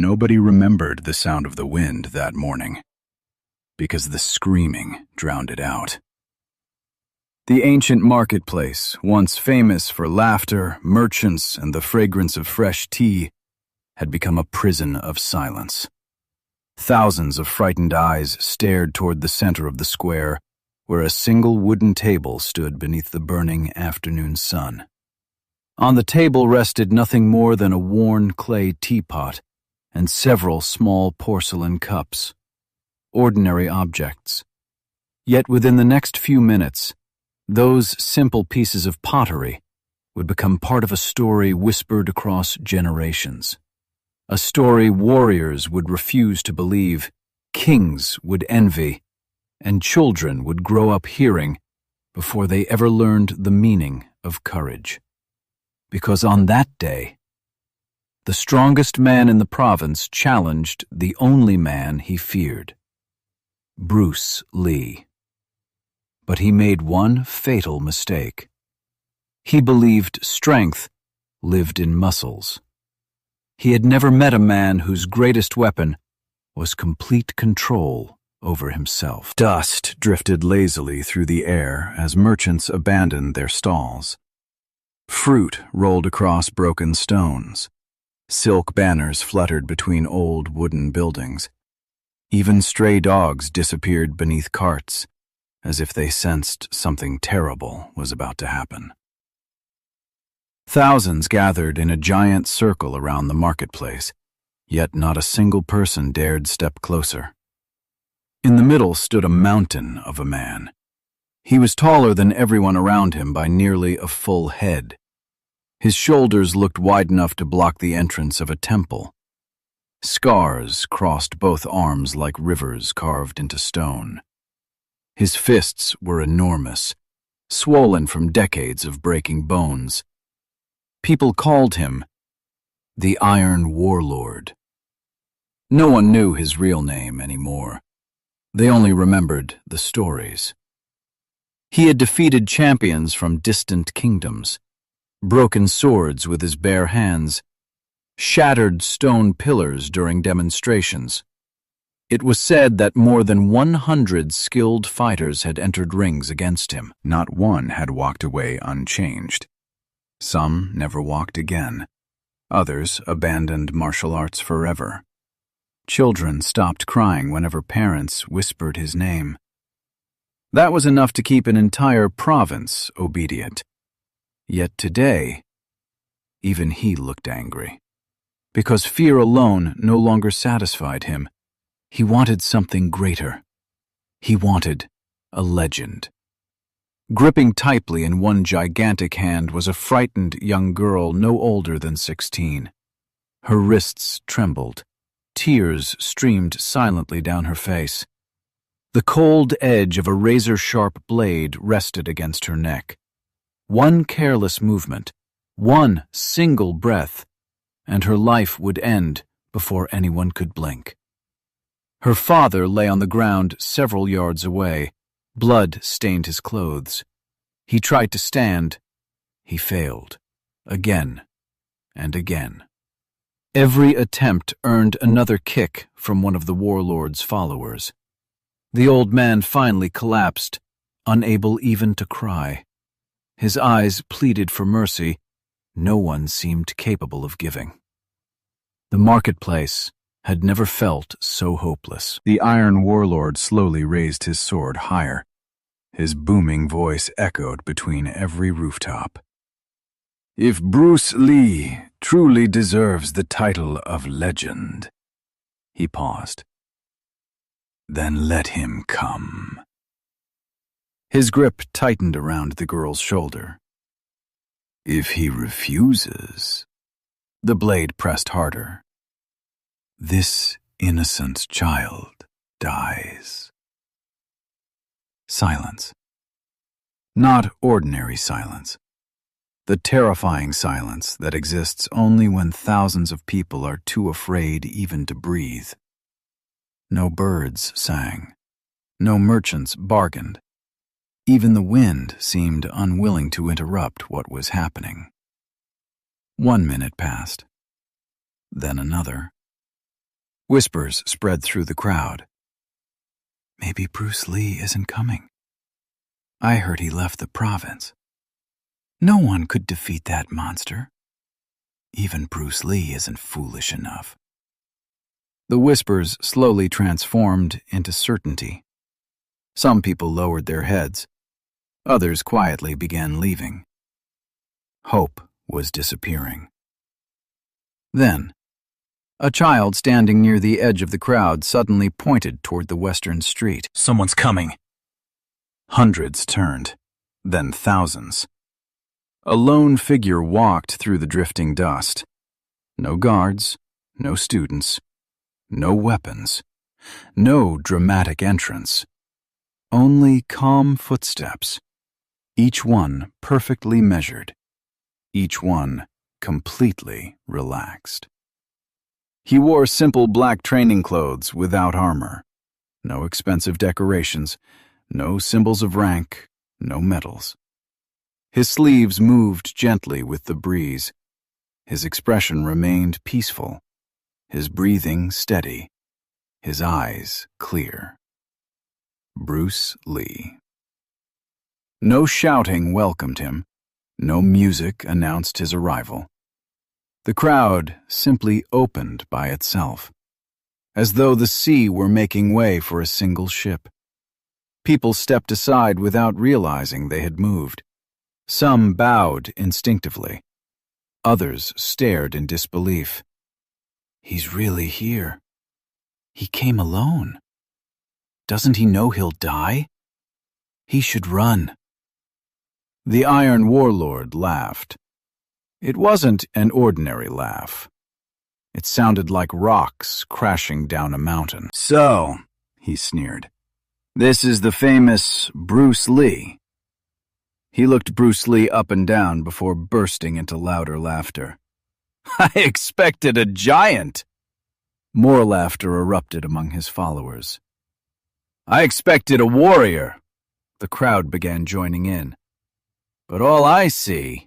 Nobody remembered the sound of the wind that morning, because the screaming drowned it out. The ancient marketplace, once famous for laughter, merchants, and the fragrance of fresh tea, had become a prison of silence. Thousands of frightened eyes stared toward the center of the square, where a single wooden table stood beneath the burning afternoon sun. On the table rested nothing more than a worn clay teapot and several small porcelain cups, ordinary objects. Yet within the next few minutes, those simple pieces of pottery would become part of a story whispered across generations. A story warriors would refuse to believe, kings would envy, and children would grow up hearing before they ever learned the meaning of courage. Because on that day, the strongest man in the province challenged the only man he feared, Bruce Lee. But he made one fatal mistake. He believed strength lived in muscles. He had never met a man whose greatest weapon was complete control over himself. Dust drifted lazily through the air as merchants abandoned their stalls. Fruit rolled across broken stones. Silk banners fluttered between old wooden buildings. Even stray dogs disappeared beneath carts, as if they sensed something terrible was about to happen. Thousands gathered in a giant circle around the marketplace, yet not a single person dared step closer. In the middle stood a mountain of a man. He was taller than everyone around him by nearly a full head. His shoulders looked wide enough to block the entrance of a temple. Scars crossed both arms like rivers carved into stone. His fists were enormous, swollen from decades of breaking bones. People called him the Iron Warlord. No one knew his real name anymore. They only remembered the stories. He had defeated champions from distant kingdoms, broken swords with his bare hands, shattered stone pillars during demonstrations. It was said that more than 100 skilled fighters had entered rings against him. Not one had walked away unchanged. Some never walked again. Others abandoned martial arts forever. Children stopped crying whenever parents whispered his name. That was enough to keep an entire province obedient. Yet today, even he looked angry. Because fear alone no longer satisfied him. He wanted something greater. He wanted a legend. Gripping tightly in one gigantic hand was a frightened young girl no older than 16. Her wrists trembled. Tears streamed silently down her face. The cold edge of a razor-sharp blade rested against her neck. One careless movement, one single breath, and her life would end before anyone could blink. Her father lay on the ground several yards away. Blood stained his clothes. He tried to stand. He failed. Again and again. Every attempt earned another kick from one of the warlord's followers. The old man finally collapsed, unable even to cry. His eyes pleaded for mercy. No one seemed capable of giving. The marketplace had never felt so hopeless. The Iron Warlord slowly raised his sword higher. His booming voice echoed between every rooftop. If Bruce Lee truly deserves the title of legend, he paused, then let him come. His grip tightened around the girl's shoulder. If he refuses, the blade pressed harder. This innocent child dies. Silence. Not ordinary silence. The terrifying silence that exists only when thousands of people are too afraid even to breathe. No birds sang. No merchants bargained. Even the wind seemed unwilling to interrupt what was happening. 1 minute passed. Then another. Whispers spread through the crowd. Maybe Bruce Lee isn't coming. I heard he left the province. No one could defeat that monster. Even Bruce Lee isn't foolish enough. The whispers slowly transformed into certainty. Some people lowered their heads. Others quietly began leaving. Hope was disappearing. Then, a child standing near the edge of the crowd suddenly pointed toward the western street. Someone's coming. Hundreds turned, then thousands. A lone figure walked through the drifting dust. No guards, no students, no weapons, no dramatic entrance. Only calm footsteps, each one perfectly measured, each one completely relaxed. He wore simple black training clothes without armor. No expensive decorations, no symbols of rank, no medals. His sleeves moved gently with the breeze. His expression remained peaceful, his breathing steady, his eyes clear. Bruce Lee. No shouting welcomed him. No music announced his arrival. The crowd simply opened by itself, as though the sea were making way for a single ship. People stepped aside without realizing they had moved. Some bowed instinctively. Others stared in disbelief. He's really here. He came alone. Doesn't he know he'll die? He should run. The Iron Warlord laughed. It wasn't an ordinary laugh. It sounded like rocks crashing down a mountain. "So," he sneered, "this is the famous Bruce Lee." He looked Bruce Lee up and down before bursting into louder laughter. "I expected a giant." More laughter erupted among his followers. "I expected a warrior." The crowd began joining in. "But all I see,"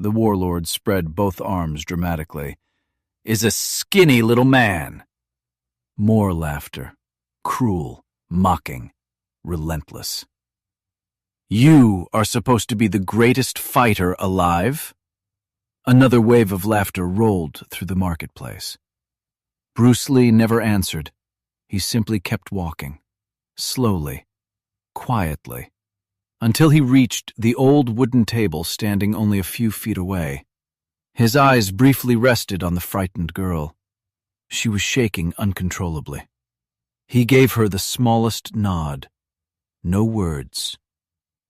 the warlord spread both arms dramatically, "is a skinny little man." More laughter, cruel, mocking, relentless. "You are supposed to be the greatest fighter alive?" Another wave of laughter rolled through the marketplace. Bruce Lee never answered. He simply kept walking, slowly, quietly, until he reached the old wooden table standing only a few feet away. His eyes briefly rested on the frightened girl. She was shaking uncontrollably. He gave her the smallest nod. No words.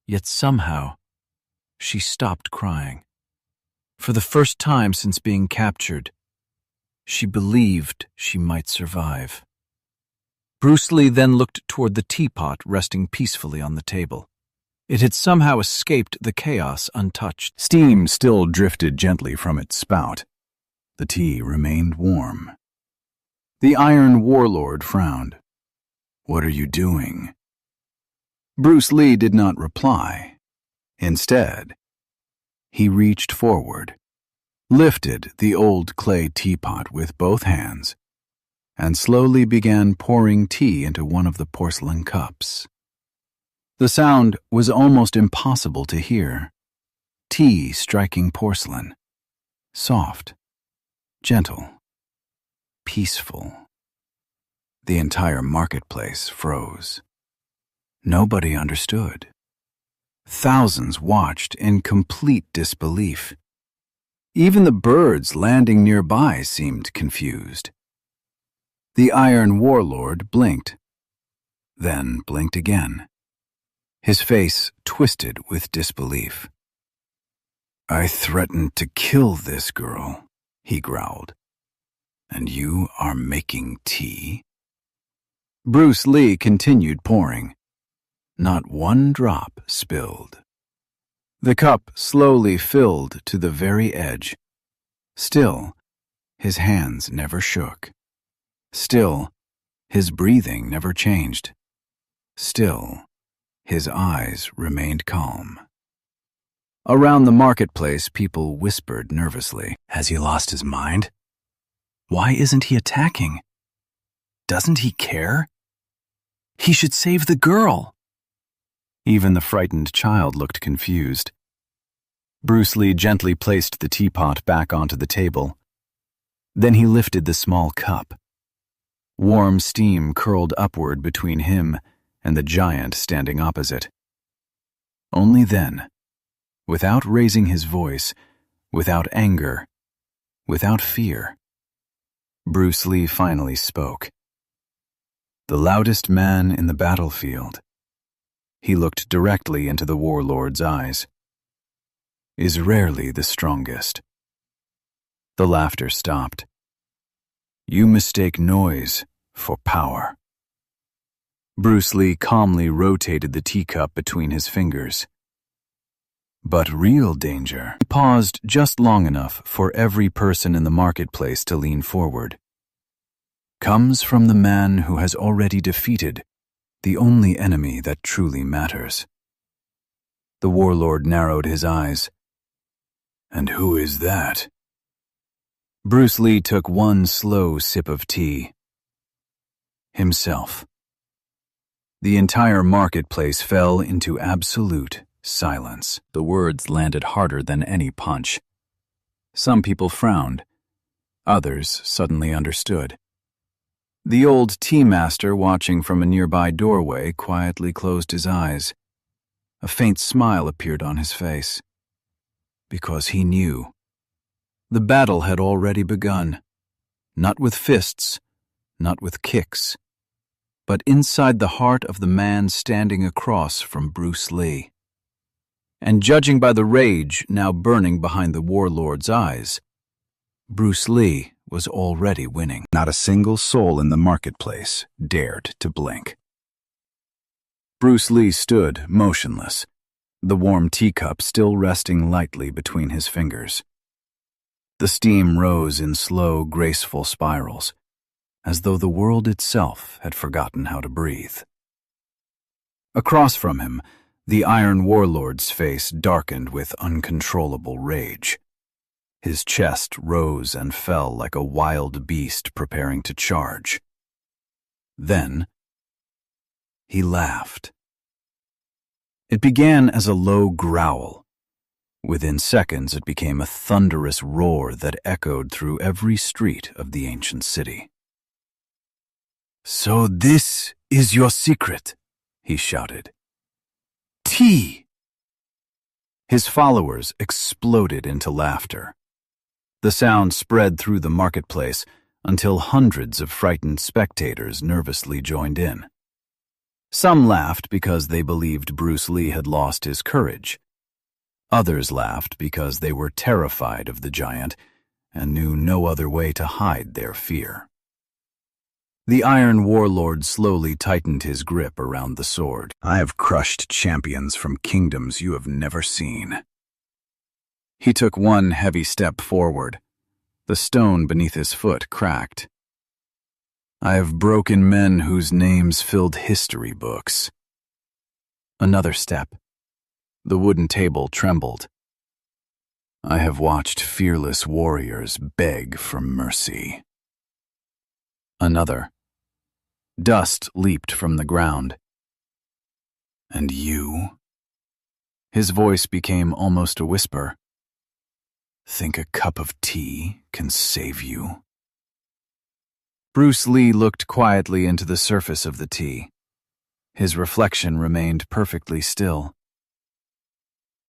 Yet somehow, she stopped crying. For the first time since being captured, she believed she might survive. Bruce Lee then looked toward the teapot resting peacefully on the table. It had somehow escaped the chaos untouched. Steam still drifted gently from its spout. The tea remained warm. The Iron Warlord frowned. "What are you doing?" Bruce Lee did not reply. Instead, he reached forward, lifted the old clay teapot with both hands, and slowly began pouring tea into one of the porcelain cups. The sound was almost impossible to hear. Tea striking porcelain. Soft, gentle, peaceful. The entire marketplace froze. Nobody understood. Thousands watched in complete disbelief. Even the birds landing nearby seemed confused. The Iron Warlord blinked, then blinked again. His face twisted with disbelief. "I threatened to kill this girl," he growled. "And you are making tea?" Bruce Lee continued pouring. Not one drop spilled. The cup slowly filled to the very edge. Still, his hands never shook. Still, his breathing never changed. Still, his eyes remained calm. Around the marketplace, people whispered nervously. "Has he lost his mind? Why isn't he attacking? Doesn't he care? He should save the girl. Even the frightened child looked confused. Bruce Lee gently placed the teapot back onto the table. Then he lifted the small cup. Warm steam curled upward between him and the giant standing opposite. Only then, without raising his voice, without anger, without fear, Bruce Lee finally spoke. The loudest man in the battlefield. He looked directly into the warlord's eyes. Is rarely the strongest. The laughter stopped. You mistake noise for power. Bruce Lee calmly rotated the teacup between his fingers. But real danger. He paused just long enough for every person in the marketplace to lean forward. Comes from the man who has already defeated the only enemy that truly matters. The warlord narrowed his eyes. And who is that? Bruce Lee took one slow sip of tea. Himself. The entire marketplace fell into absolute silence. The words landed harder than any punch. Some people frowned. Others suddenly understood. The old tea master, watching from a nearby doorway, quietly closed his eyes. A faint smile appeared on his face. Because he knew. The battle had already begun. Not with fists, not with kicks, but inside the heart of the man standing across from Bruce Lee. And judging by the rage now burning behind the warlord's eyes, Bruce Lee was already winning. Not a single soul in the marketplace dared to blink. Bruce Lee stood motionless, the warm teacup still resting lightly between his fingers. The steam rose in slow, graceful spirals, as though the world itself had forgotten how to breathe. Across from him, the Iron Warlord's face darkened with uncontrollable rage. His chest rose and fell like a wild beast preparing to charge. Then, he laughed. It began as a low growl. Within seconds, it became a thunderous roar that echoed through every street of the ancient city. So this is your secret, he shouted. Tea! His followers exploded into laughter. The sound spread through the marketplace until hundreds of frightened spectators nervously joined in. Some laughed because they believed Bruce Lee had lost his courage. Others laughed because they were terrified of the giant and knew no other way to hide their fear. The Iron Warlord slowly tightened his grip around the sword. I have crushed champions from kingdoms you have never seen. He took one heavy step forward. The stone beneath his foot cracked. I have broken men whose names filled history books. Another step. The wooden table trembled. I have watched fearless warriors beg for mercy. Another. Dust leaped from the ground. And you? His voice became almost a whisper. Think a cup of tea can save you? Bruce Lee looked quietly into the surface of the tea. His reflection remained perfectly still.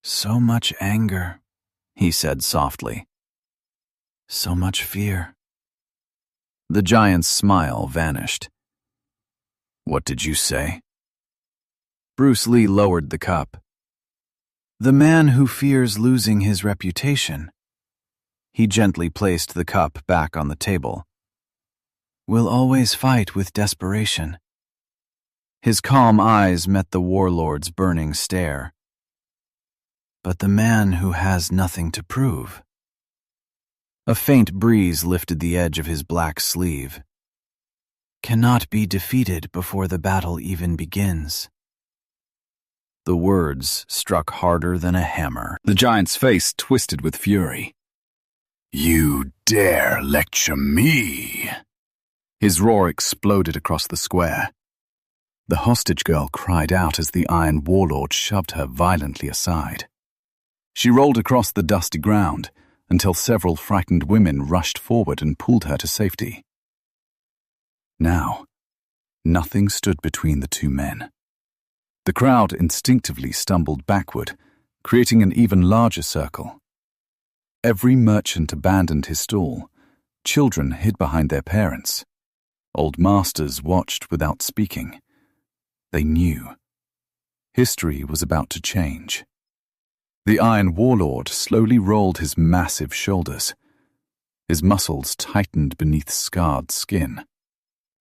So much anger, he said softly. So much fear. The giant's smile vanished. What did you say? Bruce Lee lowered the cup. The man who fears losing his reputation. He gently placed the cup back on the table. Will always fight with desperation. His calm eyes met the warlord's burning stare. But the man who has nothing to prove. A faint breeze lifted the edge of his black sleeve. Cannot be defeated before the battle even begins. The words struck harder than a hammer. The giant's face twisted with fury. You dare lecture me? His roar exploded across the square. The hostage girl cried out as the Iron Warlord shoved her violently aside. She rolled across the dusty ground until several frightened women rushed forward and pulled her to safety. Now, nothing stood between the two men. The crowd instinctively stumbled backward, creating an even larger circle. Every merchant abandoned his stall. Children hid behind their parents. Old masters watched without speaking. They knew. History was about to change. The Iron Warlord slowly rolled his massive shoulders. His muscles tightened beneath scarred skin.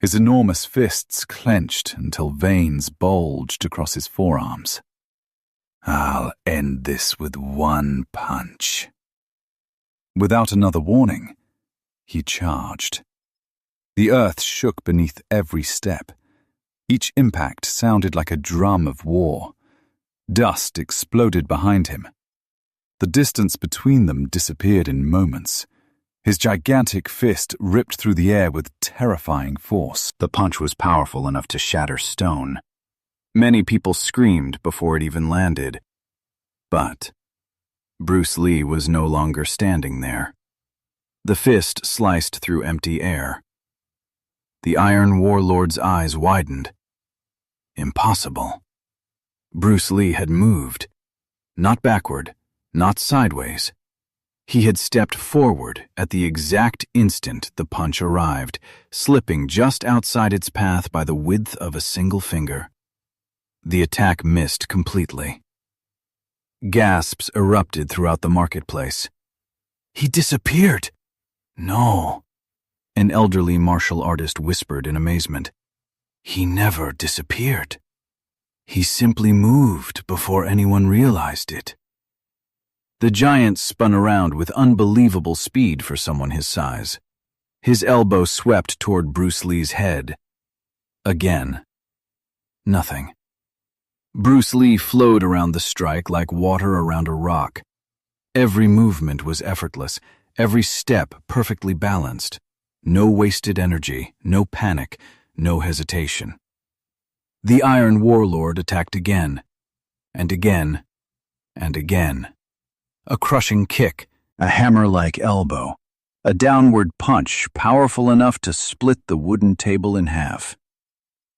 His enormous fists clenched until veins bulged across his forearms. "I'll end this with one punch." Without another warning, he charged. The earth shook beneath every step. Each impact sounded like a drum of war. Dust exploded behind him. The distance between them disappeared in moments. His gigantic fist ripped through the air with terrifying force. The punch was powerful enough to shatter stone. Many people screamed before it even landed. But Bruce Lee was no longer standing there. The fist sliced through empty air. The Iron Warlord's eyes widened. Impossible. Bruce Lee had moved. Not backward, not sideways. He had stepped forward at the exact instant the punch arrived, slipping just outside its path by the width of a single finger. The attack missed completely. Gasps erupted throughout the marketplace. "He disappeared!" "No," an elderly martial artist whispered in amazement. "He never disappeared. He simply moved before anyone realized it." The giant spun around with unbelievable speed for someone his size. His elbow swept toward Bruce Lee's head. Again. Nothing. Bruce Lee flowed around the strike like water around a rock. Every movement was effortless, every step perfectly balanced. No wasted energy, no panic, no hesitation. The Iron Warlord attacked again, and again, and again. A crushing kick, a hammer-like elbow, a downward punch powerful enough to split the wooden table in half.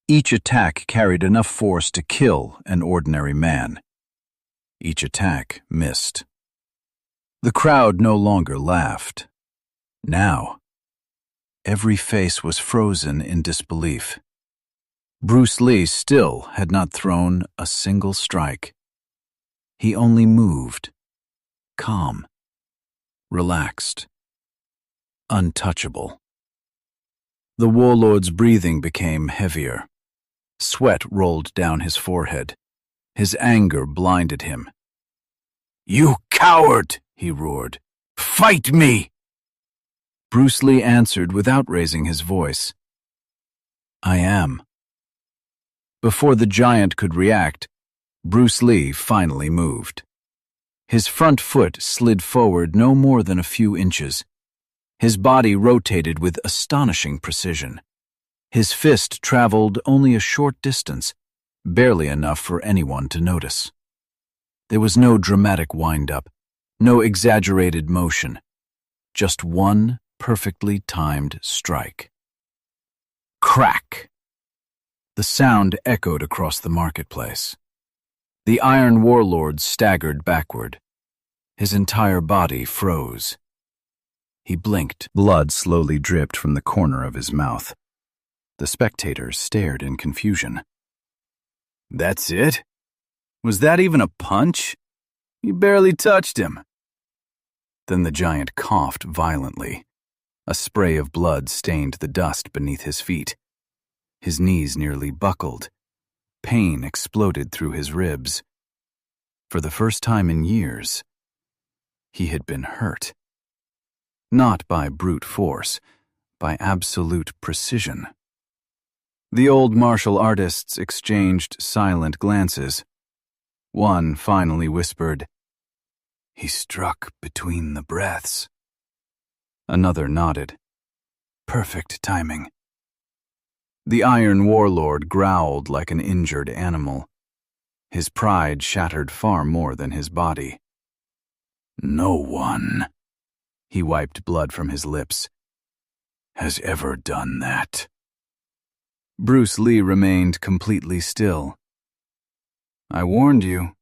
Each attack carried enough force to kill an ordinary man. Each attack missed. The crowd no longer laughed. Now, every face was frozen in disbelief. Bruce Lee still had not thrown a single strike. He only moved. Calm, relaxed, untouchable. The warlord's breathing became heavier. Sweat rolled down his forehead. His anger blinded him. "You coward!" he roared. "Fight me!" Bruce Lee answered without raising his voice. "I am." Before the giant could react, Bruce Lee finally moved. His front foot slid forward no more than a few inches. His body rotated with astonishing precision. His fist traveled only a short distance, barely enough for anyone to notice. There was no dramatic wind-up, no exaggerated motion, just one perfectly timed strike. Crack! The sound echoed across the marketplace. The Iron Warlord staggered backward. His entire body froze. He blinked. Blood slowly dripped from the corner of his mouth. The spectators stared in confusion. "That's it? Was that even a punch? You barely touched him." Then the giant coughed violently. A spray of blood stained the dust beneath his feet. His knees nearly buckled. Pain exploded through his ribs. For the first time in years, he had been hurt. Not by brute force, by absolute precision. The old martial artists exchanged silent glances. One finally whispered, "He struck between the breaths." Another nodded. "Perfect timing. The Iron Warlord growled like an injured animal. His pride shattered far more than his body. "No one," he wiped blood from his lips, "has ever done that." Bruce Lee remained completely still. "I warned you."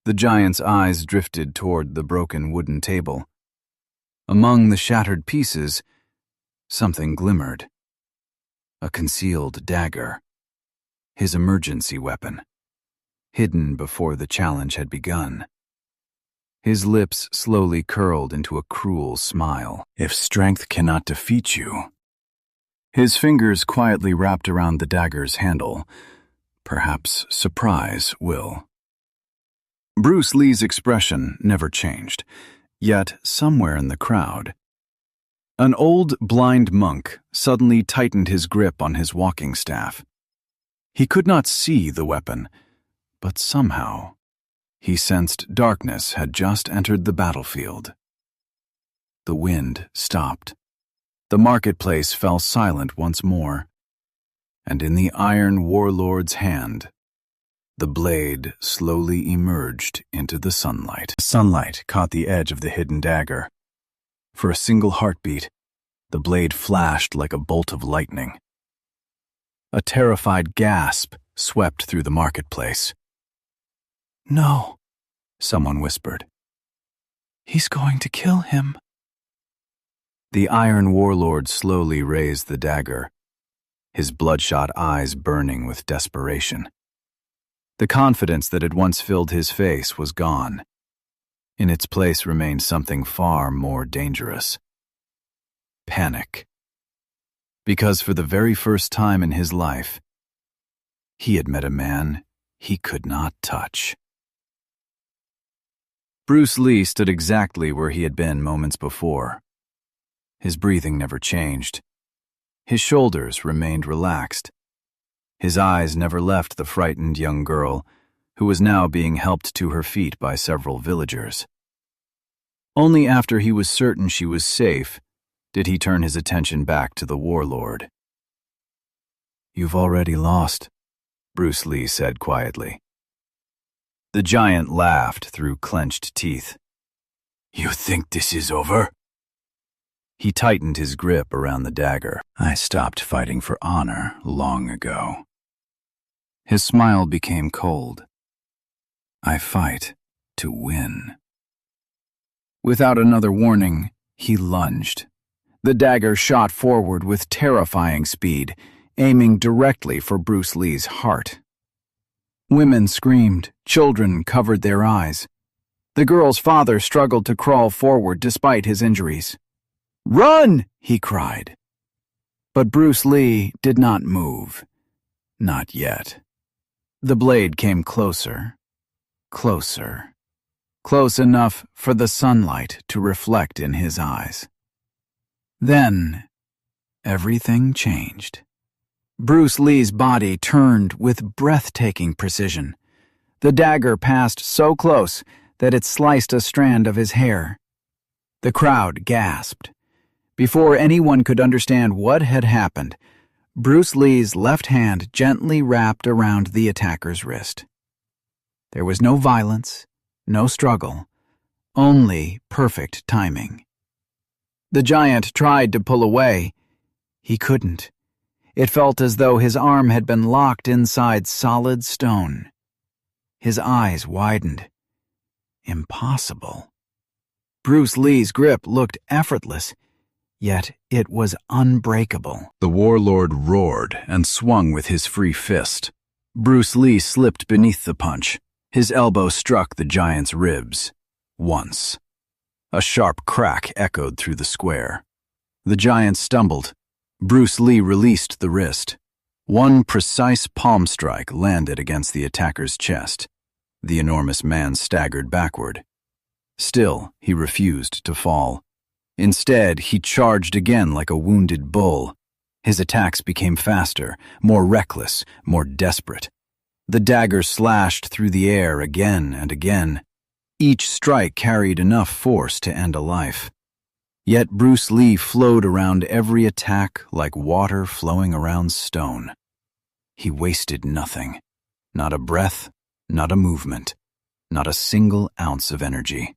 The giant's eyes drifted toward the broken wooden table. Among the shattered pieces, something glimmered. A concealed dagger. His emergency weapon. Hidden before the challenge had begun. His lips slowly curled into a cruel smile. "If strength cannot defeat you." His fingers quietly wrapped around the dagger's handle. "Perhaps surprise will." Bruce Lee's expression never changed, yet somewhere in the crowd, an old blind monk suddenly tightened his grip on his walking staff. He could not see the weapon, but somehow he sensed darkness had just entered the battlefield. The wind stopped. The marketplace fell silent once more, and in the Iron Warlord's hand, the blade slowly emerged into the sunlight. Sunlight caught the edge of the hidden dagger. For a single heartbeat, the blade flashed like a bolt of lightning. A terrified gasp swept through the marketplace. "No," someone whispered. "He's going to kill him." The Iron Warlord slowly raised the dagger, his bloodshot eyes burning with desperation. The confidence that had once filled his face was gone. In its place remained something far more dangerous. Panic. Because for the very first time in his life, he had met a man he could not touch. Bruce Lee stood exactly where he had been moments before. His breathing never changed. His shoulders remained relaxed. His eyes never left the frightened young girl, who was now being helped to her feet by several villagers. Only after he was certain she was safe did he turn his attention back to the warlord. "You've already lost," Bruce Lee said quietly. The giant laughed through clenched teeth. "You think this is over?" He tightened his grip around the dagger. "I stopped fighting for honor long ago." His smile became cold. "I fight to win." Without another warning, he lunged. The dagger shot forward with terrifying speed, aiming directly for Bruce Lee's heart. Women screamed, children covered their eyes. The girl's father struggled to crawl forward despite his injuries. "Run!" he cried. But Bruce Lee did not move. Not yet. The blade came closer, closer, close enough for the sunlight to reflect in his eyes. Then, everything changed. Bruce Lee's body turned with breathtaking precision. The dagger passed so close that it sliced a strand of his hair. The crowd gasped. Before anyone could understand what had happened, Bruce Lee's left hand gently wrapped around the attacker's wrist. There was no violence, no struggle, only perfect timing. The giant tried to pull away. He couldn't. It felt as though his arm had been locked inside solid stone. His eyes widened. Impossible. Bruce Lee's grip looked effortless, yet it was unbreakable. The warlord roared and swung with his free fist. Bruce Lee slipped beneath the punch. His elbow struck the giant's ribs. Once. A sharp crack echoed through the square. The giant stumbled. Bruce Lee released the wrist. One precise palm strike landed against the attacker's chest. The enormous man staggered backward. Still, he refused to fall. Instead, he charged again like a wounded bull. His attacks became faster, more reckless, more desperate. The dagger slashed through the air again and again. Each strike carried enough force to end a life. Yet Bruce Lee flowed around every attack like water flowing around stone. He wasted nothing. Not a breath, not a movement, not a single ounce of energy.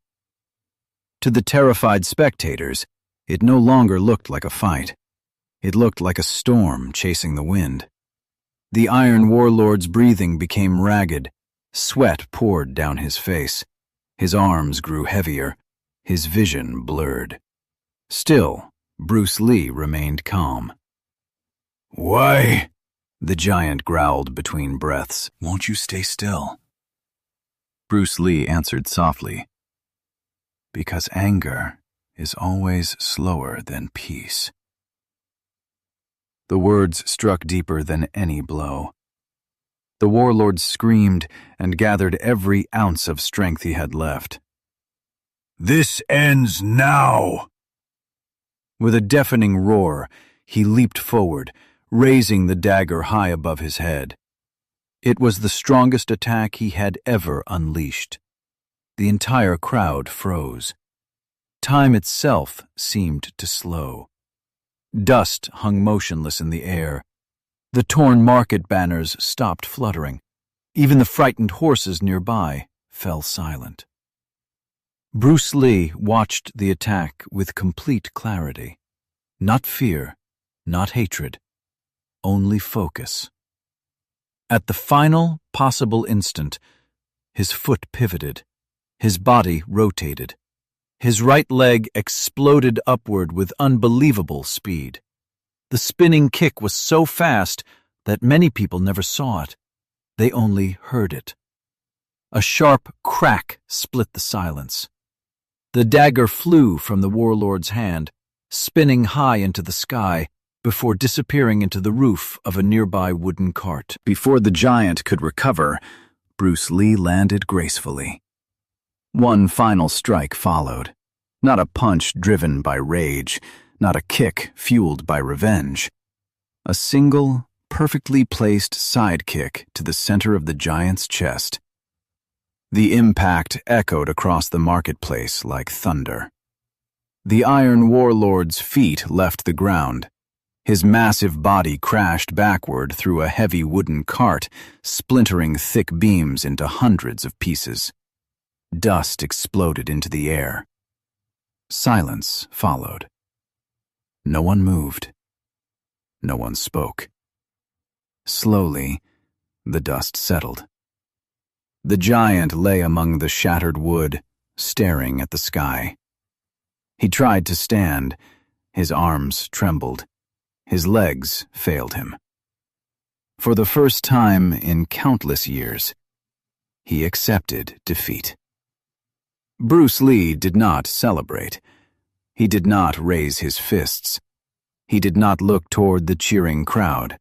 To the terrified spectators, it no longer looked like a fight. It looked like a storm chasing the wind. The Iron Warlord's breathing became ragged. Sweat poured down his face. His arms grew heavier. His vision blurred. Still, Bruce Lee remained calm. "Why?" the giant growled between breaths. "Won't you stay still?" Bruce Lee answered softly, "Because anger is always slower than peace." The words struck deeper than any blow. The warlord screamed and gathered every ounce of strength he had left. "This ends now!" With a deafening roar, he leaped forward, raising the dagger high above his head. It was the strongest attack he had ever unleashed. The entire crowd froze. Time itself seemed to slow. Dust hung motionless in the air. The torn market banners stopped fluttering. Even the frightened horses nearby fell silent. Bruce Lee watched the attack with complete clarity. Not fear, not hatred, only focus. At the final possible instant, his foot pivoted, his body rotated. His right leg exploded upward with unbelievable speed. The spinning kick was so fast that many people never saw it. They only heard it. A sharp crack split the silence. The dagger flew from the warlord's hand, spinning high into the sky before disappearing into the roof of a nearby wooden cart. Before the giant could recover, Bruce Lee landed gracefully. One final strike followed. Not a punch driven by rage, not a kick fueled by revenge. A single, perfectly placed side kick to the center of the giant's chest. The impact echoed across the marketplace like thunder. The Iron Warlord's feet left the ground. His massive body crashed backward through a heavy wooden cart, splintering thick beams into hundreds of pieces. Dust exploded into the air. Silence followed. No one moved. No one spoke. Slowly, the dust settled. The giant lay among the shattered wood, staring at the sky. He tried to stand. His arms trembled. His legs failed him. For the first time in countless years, he accepted defeat. Bruce Lee did not celebrate. He did not raise his fists. He did not look toward the cheering crowd.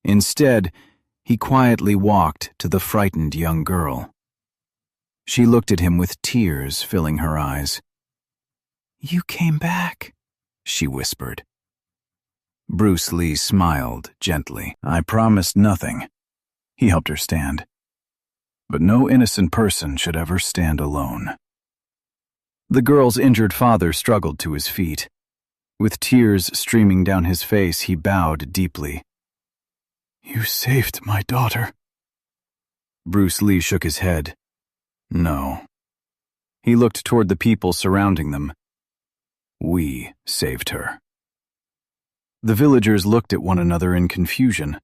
Instead, he quietly walked to the frightened young girl. She looked at him with tears filling her eyes. "You came back," she whispered. Bruce Lee smiled gently. "I promised nothing." He helped her stand. But no innocent person should ever stand alone. The girl's injured father struggled to his feet. With tears streaming down his face, he bowed deeply. "You saved my daughter." Bruce Lee shook his head. "No." He looked toward the people surrounding them. "We saved her." The villagers looked at one another in confusion.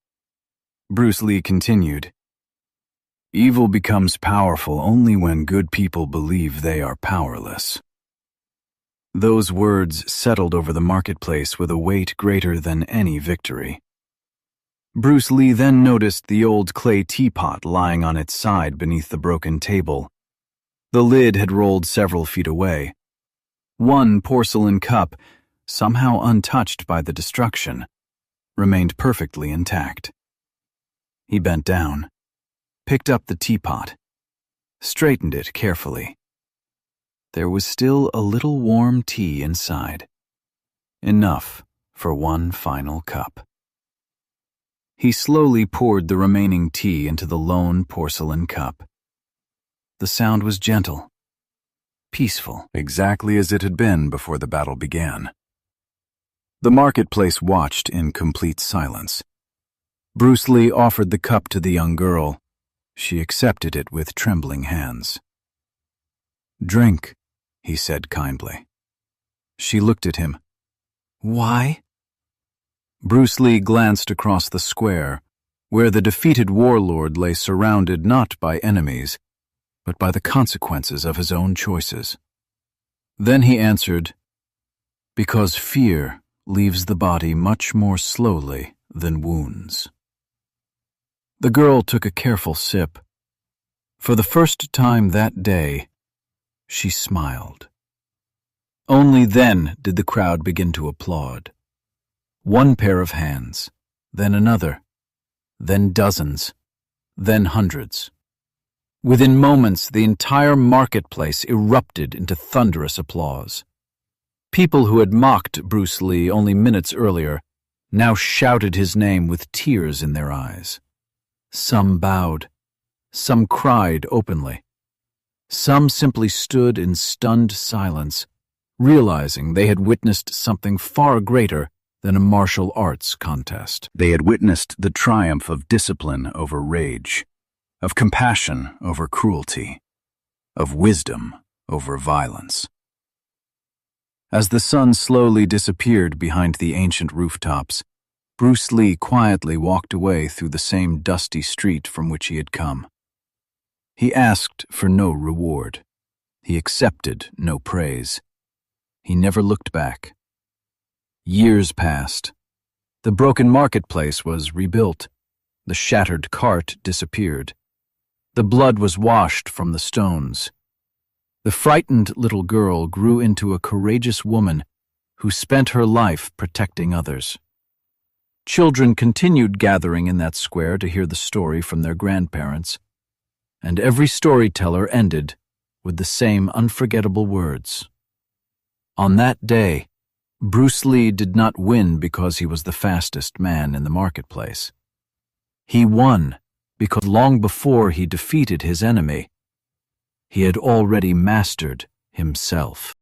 Bruce Lee continued. "Evil becomes powerful only when good people believe they are powerless." Those words settled over the marketplace with a weight greater than any victory. Bruce Lee then noticed the old clay teapot lying on its side beneath the broken table. The lid had rolled several feet away. One porcelain cup, somehow untouched by the destruction, remained perfectly intact. He bent down, picked up the teapot, straightened it carefully. There was still a little warm tea inside. Enough for one final cup. He slowly poured the remaining tea into the lone porcelain cup. The sound was gentle. peaceful, exactly as it had been before the battle began. The marketplace watched in complete silence. Bruce Lee offered the cup to the young girl. She accepted it with trembling hands. "Drink," he said kindly. She looked at him. "Why?" Bruce Lee glanced across the square, where the defeated warlord lay surrounded not by enemies, but by the consequences of his own choices. Then he answered, "Because fear leaves the body much more slowly than wounds." The girl took a careful sip. For the first time that day, she smiled. Only then did the crowd begin to applaud. One pair of hands, then another, then dozens, then hundreds. Within moments, the entire marketplace erupted into thunderous applause. People who had mocked Bruce Lee only minutes earlier now shouted his name with tears in their eyes. Some bowed, some cried openly. Some simply stood in stunned silence, realizing they had witnessed something far greater than a martial arts contest. They had witnessed the triumph of discipline over rage, of compassion over cruelty, of wisdom over violence. As the sun slowly disappeared behind the ancient rooftops, Bruce Lee quietly walked away through the same dusty street from which he had come. He asked for no reward. He accepted no praise. He never looked back. Years passed. The broken marketplace was rebuilt. The shattered cart disappeared. The blood was washed from the stones. The frightened little girl grew into a courageous woman who spent her life protecting others. Children continued gathering in that square to hear the story from their grandparents, and every storyteller ended with the same unforgettable words. On that day, Bruce Lee did not win because he was the fastest man in the marketplace. He won because long before he defeated his enemy, he had already mastered himself.